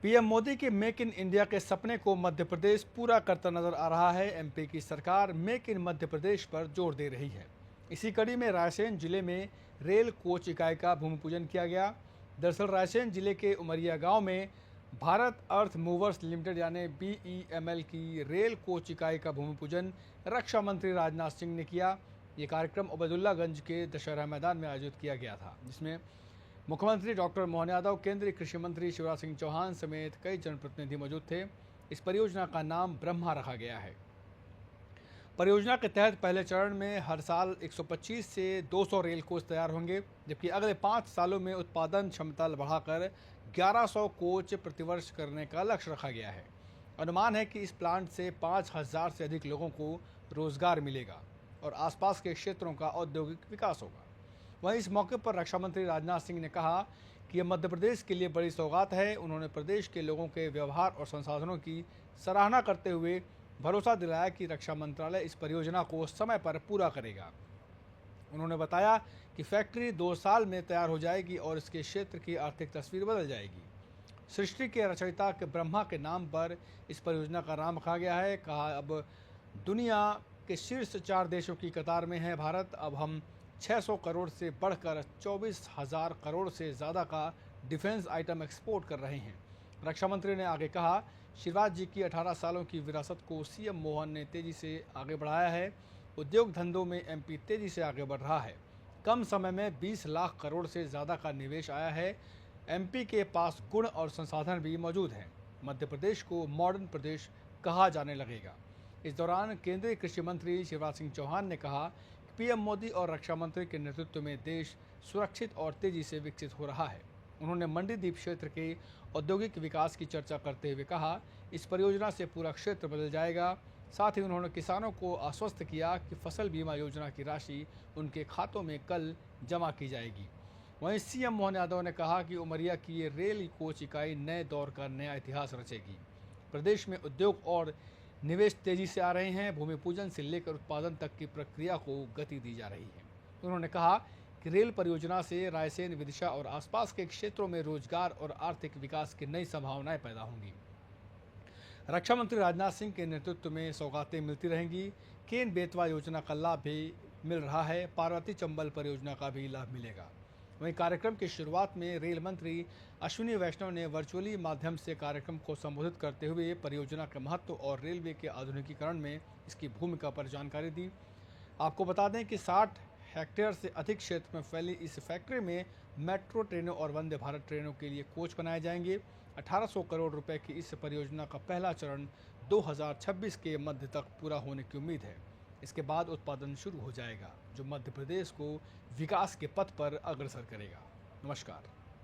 PM Modi के make in India के सपने को मध्य प्रदेश पूरा करता नजर आ रहा है। एमपी की सरकार मेक इन मध्य प्रदेश पर जोर दे रही है। इसी कड़ी में रायसेन जिले में रेल कोच इकाई का भूमि पूजन किया गया। दरअसल रायसेन जिले के उमरिया गांव में भारत अर्थ मूवर्स लिमिटेड यानी बीईएमएल की रेल कोच इकाई का भूमि पूजन रक्षा मंत्री राजनाथ सिंह ने किया। ये कार्यक्रम उबैदुल्लागंज के दशहरा मैदान में आयोजित किया गया था, जिसमें मुख्यमंत्री डॉक्टर मोहन यादव, केंद्रीय कृषि मंत्री शिवराज सिंह चौहान समेत कई जनप्रतिनिधि मौजूद थे। इस परियोजना का नाम ब्रह्मा रखा गया है। परियोजना के तहत पहले चरण में हर साल 125 से 200 रेल कोच तैयार होंगे, जबकि अगले 5 सालों में उत्पादन क्षमता बढ़ाकर 1100 कोच प्रतिवर्ष करने का लक्ष्य रखा गया है। अनुमान है कि इस प्लांट से 5000 से अधिक लोगों को रोजगार मिलेगा और आसपास के क्षेत्रों का औद्योगिक विकास होगा। वहीं इस मौके पर रक्षा मंत्री राजनाथ सिंह ने कहा कि यह मध्य प्रदेश के लिए बड़ी सौगात है। उन्होंने प्रदेश के लोगों के व्यवहार और संसाधनों की सराहना करते हुए भरोसा दिलाया कि रक्षा मंत्रालय इस परियोजना को समय पर पूरा करेगा। उन्होंने बताया कि फैक्ट्री 2 साल में तैयार हो जाएगी और इसके क्षेत्र की आर्थिक तस्वीर बदल जाएगी। सृष्टि के रचयिता के ब्रह्मा के नाम पर इस परियोजना का नाम रखा गया है। कहा, अब दुनिया के शीर्ष 4 देशों की कतार में है भारत। अब हम 600 करोड़ से बढ़कर 24,000 करोड़ से ज़्यादा का डिफेंस आइटम एक्सपोर्ट कर रहे हैं। रक्षा मंत्री ने आगे कहा, शिवराज जी की 18 सालों की विरासत को सीएम मोहन ने तेजी से आगे बढ़ाया है। उद्योग धंधों में एमपी तेजी से आगे बढ़ रहा है। कम समय में 20 लाख करोड़ से ज़्यादा का निवेश आया है। एमपी के पास गुण और संसाधन भी मौजूद हैं। मध्य प्रदेश को मॉडर्न प्रदेश कहा जाने लगेगा। इस दौरान केंद्रीय कृषि मंत्री शिवराज सिंह चौहान ने कहा कि पीएम मोदी और रक्षा मंत्री के नेतृत्व में देश सुरक्षित और तेजी से विकसित हो रहा है। उन्होंने मंडीदीप क्षेत्र के औद्योगिक विकास की चर्चा करते हुए कहा, इस परियोजना से पूरा क्षेत्र बदल जाएगा। साथ ही उन्होंने किसानों को आश्वस्त किया कि फसल बीमा योजना की राशि उनके खातों में कल जमा की जाएगी। वहीं सीएम मोहन यादव ने कहा कि उमरिया की ये रेल कोच इकाई नए दौर का नया इतिहास रचेगी। प्रदेश में उद्योग और निवेश तेजी से आ रहे हैं। भूमि पूजन से लेकर उत्पादन तक की प्रक्रिया को गति दी जा रही है। उन्होंने कहा कि रेल परियोजना से रायसेन, विदिशा और आसपास के क्षेत्रों में रोजगार और आर्थिक विकास की नई संभावनाएं पैदा होंगी। रक्षा मंत्री राजनाथ सिंह के नेतृत्व में सौगातें मिलती रहेंगी। केन बेतवा योजना का लाभ भी मिल रहा है। पार्वती चंबल परियोजना का भी लाभ मिलेगा। वहीं कार्यक्रम की शुरुआत में रेल मंत्री अश्विनी वैष्णव ने वर्चुअली माध्यम से कार्यक्रम को संबोधित करते हुए परियोजना के महत्व और रेलवे के आधुनिकीकरण में इसकी भूमिका पर जानकारी दी। आपको बता दें कि 60 हेक्टेयर से अधिक क्षेत्र में फैली इस फैक्ट्री में मेट्रो ट्रेनों और वंदे भारत ट्रेनों के लिए कोच बनाए जाएंगे। 1800 करोड़ रुपए की इस परियोजना का पहला चरण 2026 के मध्य तक पूरा होने की उम्मीद है। इसके बाद उत्पादन शुरू हो जाएगा, जो मध्य प्रदेश को विकास के पथ पर अग्रसर करेगा। नमस्कार।